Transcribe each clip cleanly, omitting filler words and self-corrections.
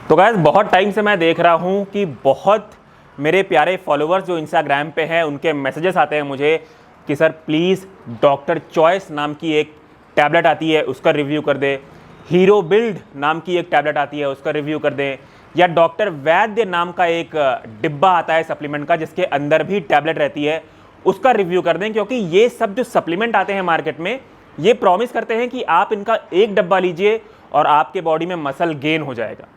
तो गाइस बहुत टाइम से मैं देख रहा हूँ कि बहुत मेरे प्यारे फॉलोअर्स जो इंस्टाग्राम पे हैं उनके मैसेजेस आते हैं मुझे कि सर प्लीज़ डॉक्टर चॉइस नाम की एक टैबलेट आती है उसका रिव्यू कर दे, हीरो बिल्ड नाम की एक टैबलेट आती है उसका रिव्यू कर दें, या डॉक्टर वैद्य नाम का एक डिब्बा आता है सप्लीमेंट का जिसके अंदर भी टैबलेट रहती है उसका रिव्यू कर दें। क्योंकि ये सब जो सप्लीमेंट आते हैं मार्केट में ये प्रॉमिस करते हैं कि आप इनका एक डब्बा लीजिए और आपके बॉडी में मसल गेन हो जाएगा।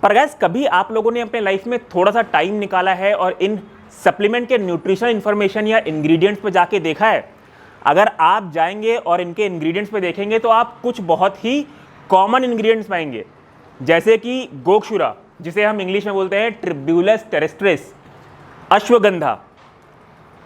पर गाइस कभी आप लोगों ने अपने लाइफ में थोड़ा सा टाइम निकाला है और इन सप्लीमेंट के न्यूट्रिशनल इंफॉर्मेशन या इंग्रेडिएंट्स पे जाके देखा है? अगर आप जाएंगे और इनके इंग्रेडिएंट्स पे देखेंगे तो आप कुछ बहुत ही कॉमन इंग्रेडिएंट्स पाएंगे, जैसे कि गोक्षुरा जिसे हम इंग्लिश में बोलते हैं ट्रिब्यूलस टेरेस्ट्रिस, अश्वगंधा,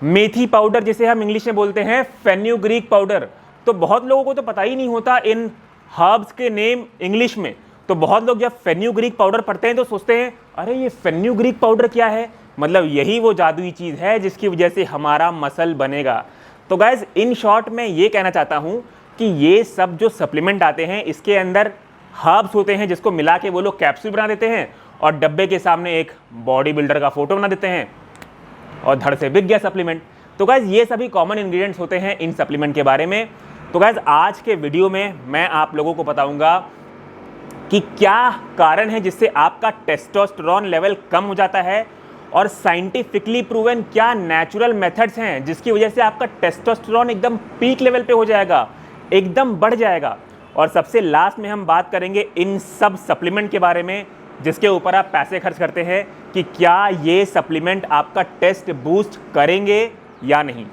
मेथी पाउडर जिसे हम इंग्लिश में बोलते हैं फेन्यूग्रीक पाउडर। तो बहुत लोगों को तो पता ही नहीं होता इन हर्ब्स के नेम इंग्लिश में। तो बहुत लोग जब फेन्यूग्रीक पाउडर पढ़ते हैं तो सोचते हैं अरे ये फेन्यूग्रीक पाउडर क्या है, मतलब यही वो जादुई चीज़ है जिसकी वजह से हमारा मसल बनेगा। तो गाइज इन शॉर्ट मैं ये कहना चाहता हूँ कि ये सब जो सप्लीमेंट आते हैं इसके अंदर हर्ब्स होते हैं जिसको मिला के वो लोग कैप्सूल बना देते हैं और डब्बे के सामने एक बॉडी बिल्डर का फोटो बना देते हैं और धड़ से बिक गया सप्लीमेंट। तो गाइज ये सभी कॉमन इंग्रेडिएंट्स होते हैं इन सप्लीमेंट के बारे में। तो गाइज आज के वीडियो में मैं आप लोगों को बताऊंगा कि क्या कारण है जिससे आपका टेस्टोस्टेरोन लेवल कम हो जाता है और साइंटिफिकली प्रूवन क्या नेचुरल मेथड्स हैं जिसकी वजह से आपका टेस्टोस्टेरोन एकदम पीक लेवल पे हो जाएगा, एकदम बढ़ जाएगा। और सबसे लास्ट में हम बात करेंगे इन सब सप्लीमेंट के बारे में जिसके ऊपर आप पैसे खर्च करते हैं कि क्या ये सप्लीमेंट आपका टेस्ट बूस्ट करेंगे या नहीं।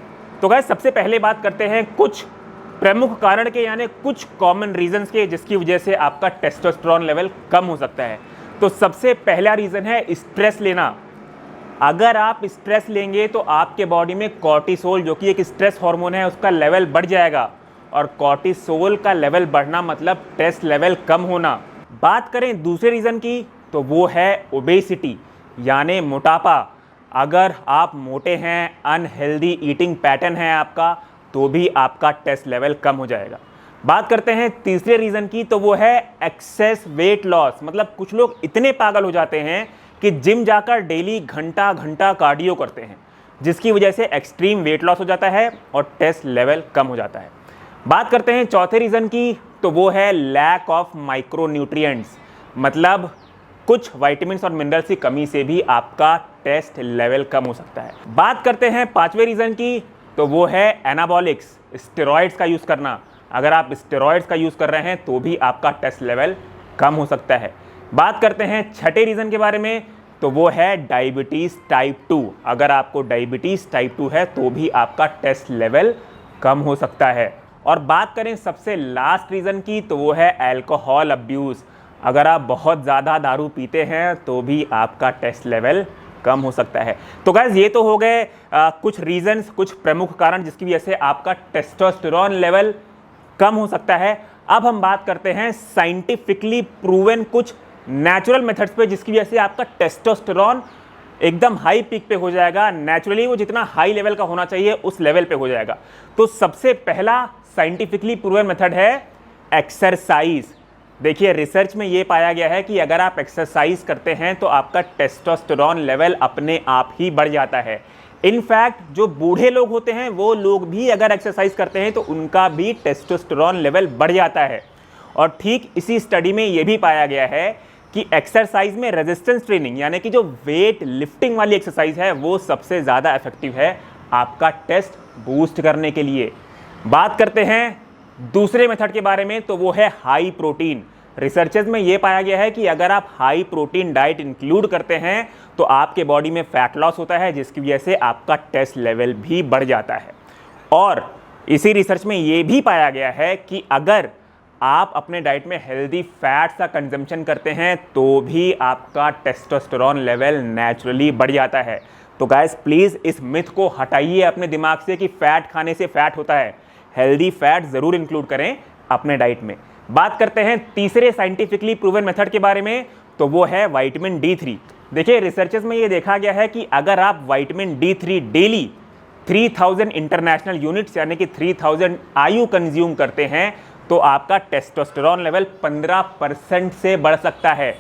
तो गाइस सबसे पहले बात करते हैं कुछ प्रमुख कारण के, यानी कुछ कॉमन रीजंस के जिसकी वजह से आपका टेस्टोस्टेरोन लेवल कम हो सकता है। तो सबसे पहला रीज़न है स्ट्रेस लेना। अगर आप स्ट्रेस लेंगे तो आपके बॉडी में कॉर्टिसोल जो कि एक स्ट्रेस हार्मोन है उसका लेवल बढ़ जाएगा, और कॉर्टिसोल का लेवल बढ़ना मतलब टेस्ट लेवल कम होना। बात करें दूसरे रीज़न की तो वो है ओबेसिटी यानी मोटापा। अगर आप मोटे हैं, अनहेल्दी ईटिंग पैटर्न है आपका, तो भी आपका टेस्ट लेवल कम हो जाएगा। बात करते हैं तीसरे रीज़न की तो वो है एक्सेस वेट लॉस। मतलब कुछ लोग इतने पागल हो जाते हैं कि जिम जाकर डेली घंटा घंटा कार्डियो करते हैं जिसकी वजह से एक्सट्रीम वेट लॉस हो जाता है और टेस्ट लेवल कम हो जाता है। बात करते हैं चौथे रीज़न की तो वो है लैक ऑफ माइक्रोन्यूट्रिएंट्स। मतलब कुछ विटामिन्स और मिनरल्स की कमी से भी आपका टेस्ट लेवल कम हो सकता है। बात करते हैं पांचवें रीज़न की तो वो है एनाबॉलिक्स, स्टेरॉइड्स का यूज़ करना। अगर आप स्टेरॉइड्स का यूज़ कर रहे हैं तो भी आपका टेस्ट लेवल कम हो सकता है। बात करते हैं छठे रीज़न के बारे में तो वो है डायबिटीज़ टाइप 2। अगर आपको डायबिटीज़ टाइप 2 है तो भी आपका टेस्ट लेवल कम हो सकता है। और बात करें सबसे लास्ट रीज़न की तो वो है अल्कोहल अब्यूज़। अगर आप बहुत ज़्यादा दारू पीते हैं तो भी आपका टेस्ट लेवल कम हो सकता है। तो गाइस ये तो हो गए कुछ रीजंस, कुछ प्रमुख कारण जिसकी वजह से आपका टेस्टोस्टेरोन लेवल कम हो सकता है। अब हम बात करते हैं साइंटिफिकली प्रूवन कुछ नेचुरल मेथड्स पे जिसकी वजह से आपका टेस्टोस्टेरोन एकदम हाई पीक पे हो जाएगा। नेचुरली वो जितना हाई लेवल का होना चाहिए उस लेवल पे हो जाएगा। तो सबसे पहला साइंटिफिकली प्रूवन मेथड है एक्सरसाइज। देखिए रिसर्च में ये पाया गया है कि अगर आप एक्सरसाइज करते हैं तो आपका टेस्टोस्टेरोन लेवल अपने आप ही बढ़ जाता है। इनफैक्ट जो बूढ़े लोग होते हैं वो लोग भी अगर एक्सरसाइज करते हैं तो उनका भी टेस्टोस्टेरोन लेवल बढ़ जाता है। और ठीक इसी स्टडी में ये भी पाया गया है कि एक्सरसाइज में रेजिस्टेंस ट्रेनिंग यानी कि जो वेट लिफ्टिंग वाली एक्सरसाइज है वो सबसे ज़्यादा इफेक्टिव है आपका टेस्ट बूस्ट करने के लिए। बात करते हैं दूसरे मेथड के बारे में तो वो है हाई प्रोटीन। रिसर्चेज में ये पाया गया है कि अगर आप हाई प्रोटीन डाइट इंक्लूड करते हैं तो आपके बॉडी में फैट लॉस होता है जिसकी वजह से आपका टेस्ट लेवल भी बढ़ जाता है। और इसी रिसर्च में ये भी पाया गया है कि अगर आप अपने डाइट में हेल्दी फैट्स का कंजम्पशन करते हैं तो भी आपका टेस्टोस्टेरोन लेवल नेचुरली बढ़ जाता है। तो गाइस प्लीज़ इस मिथ को हटाइए अपने दिमाग से कि फैट खाने से फैट होता है। हेल्दी फैट ज़रूर इंक्लूड करें अपने डाइट में। बात करते हैं तीसरे साइंटिफिकली प्रूवन मेथड के बारे में तो वो है विटामिन D3। देखिए रिसर्चेस में ये देखा गया है कि अगर आप vitamin D3 daily 3000 international units यानी कि 3000 IU कंज्यूम करते हैं तो आपका टेस्टोस्टेरोन लेवल 15% से बढ़ सकता है।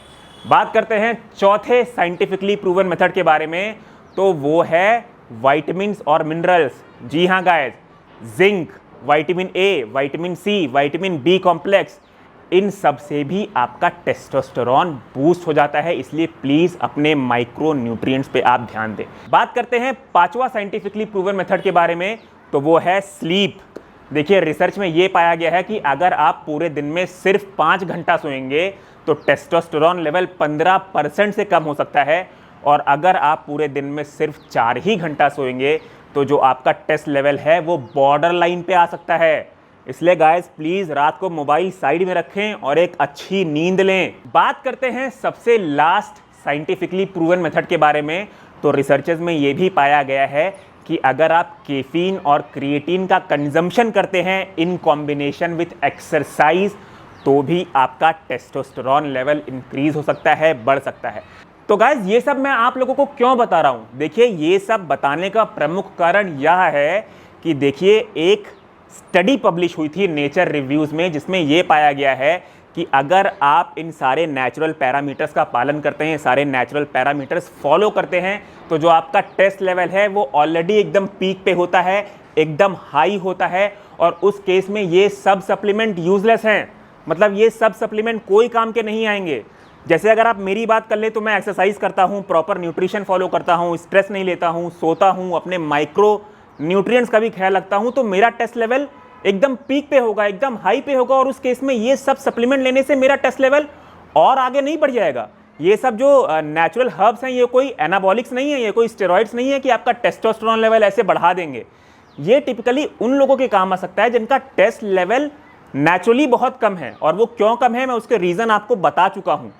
बात करते हैं चौथे साइंटिफिकली प्रूवन मेथड के बारे में, तो वो है विटामिन्स और मिनरल्स। जी हाँ guys, zinc, vitamin A, vitamin C, vitamin B complex, इन सब से भी आपका टेस्टोस्टेरॉन बूस्ट हो जाता है। इसलिए प्लीज अपने माइक्रो न्यूट्रिएंट्स पे आप ध्यान दें। बात करते हैं पांचवा साइंटिफिकली प्रूवन मेथड के बारे में, तो वो है स्लीप। देखिए, रिसर्च में ये पाया गया है कि अगर आप पूरे दिन में सिर्फ 5 घंटा सोएंगे तो टेस्टोस्टेरॉन लेवल 15% से कम हो सकता है, और अगर आप पूरे दिन में सिर्फ 4 ही घंटा सोएंगे तो जो आपका टेस्ट लेवल है वो बॉर्डर लाइन पे आ सकता है। इसलिए गाइस प्लीज रात को मोबाइल साइड में रखें और एक अच्छी नींद लें। बात करते हैं सबसे लास्ट साइंटिफिकली प्रूवन मेथड के बारे में, तो रिसर्चेस में ये भी पाया गया है कि अगर आप कैफीन और क्रिएटिन का कंजम्पशन करते हैं इन कॉम्बिनेशन विथ एक्सरसाइज, तो भी आपका टेस्टोस्टेरॉन लेवल इंक्रीज हो सकता है, बढ़ सकता है। तो गाइज ये सब मैं आप लोगों को क्यों बता रहा हूं? देखिए, ये सब बताने का प्रमुख कारण यह है कि देखिए, एक स्टडी पब्लिश हुई थी नेचर रिव्यूज़ में, जिसमें यह पाया गया है कि अगर आप इन सारे नेचुरल पैरामीटर्स का पालन करते हैं, सारे नेचुरल पैरामीटर्स फॉलो करते हैं, तो जो आपका टेस्ट लेवल है वो ऑलरेडी एकदम पीक पे होता है, एकदम हाई होता है, और उस केस में ये सब सप्लीमेंट यूजलेस हैं। मतलब ये सब सप्लीमेंट कोई काम के नहीं आएंगे। जैसे अगर आप मेरी बात कर ले तो मैं एक्सरसाइज करता हूँ, प्रॉपर न्यूट्रिशन फॉलो करता हूँ, स्ट्रेस नहीं लेता हूँ, सोता हूँ, अपने माइक्रो न्यूट्रिएंट्स का भी ख्याल रखता हूँ, तो मेरा टेस्ट लेवल एकदम पीक पे होगा, एकदम हाई पे होगा, और उस केस में ये सब सप्लीमेंट लेने से मेरा टेस्ट लेवल और आगे नहीं बढ़ जाएगा। ये सब जो नेचुरल हर्ब्स हैं ये कोई एनाबॉलिक्स नहीं है, ये कोई स्टेरॉइड्स नहीं है कि आपका टेस्टोस्टेरोन लेवल ऐसे बढ़ा देंगे। ये टिपिकली उन लोगों के काम आ सकता है जिनका टेस्ट लेवल नेचुरली बहुत कम है, और वो क्यों कम है मैं उसके रीज़न आपको बता चुका हूँ।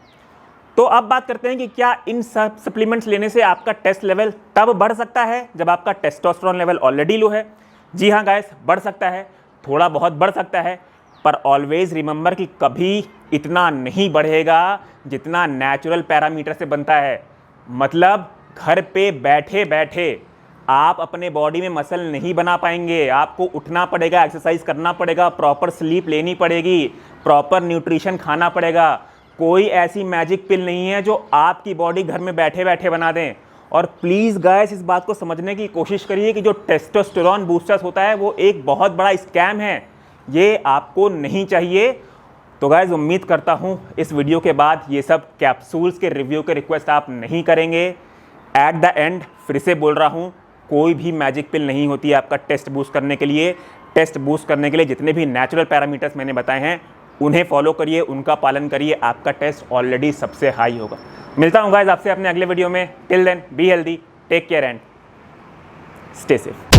तो अब बात करते हैं कि क्या इन सब सप्लीमेंट्स लेने से आपका टेस्ट लेवल तब बढ़ सकता है जब आपका टेस्टोस्टेरोन लेवल ऑलरेडी लो है? जी हाँ गाइस, बढ़ सकता है, थोड़ा बहुत बढ़ सकता है, पर ऑलवेज रिमेंबर कि कभी इतना नहीं बढ़ेगा जितना नेचुरल पैरामीटर से बनता है। मतलब घर पे बैठे बैठे आप अपने बॉडी में मसल नहीं बना पाएंगे, आपको उठना पड़ेगा, एक्सरसाइज करना पड़ेगा, प्रॉपर स्लीप लेनी पड़ेगी, प्रॉपर न्यूट्रिशन खाना पड़ेगा। कोई ऐसी मैजिक पिल नहीं है जो आपकी बॉडी घर में बैठे बैठे बना दें। और प्लीज़ गाइस इस बात को समझने की कोशिश करिए कि जो टेस्टोस्टेरोन बूस्टर्स होता है वो एक बहुत बड़ा स्कैम है, ये आपको नहीं चाहिए। तो गाइस उम्मीद करता हूँ इस वीडियो के बाद ये सब कैप्सूल्स के रिव्यू के रिक्वेस्ट आप नहीं करेंगे। एट द एंड फिर से बोल रहा हूँ, कोई भी मैजिक पिल नहीं होती है आपका टेस्ट बूस्ट करने के लिए। टेस्ट बूस्ट करने के लिए जितने भी नेचुरल पैरामीटर्स मैंने बताए हैं उन्हें फॉलो करिए, उनका पालन करिए, आपका टेस्ट ऑलरेडी सबसे हाई होगा। मिलता हूँ गाइस आपसे अपने अगले वीडियो में। Till then be healthy, take care and stay safe.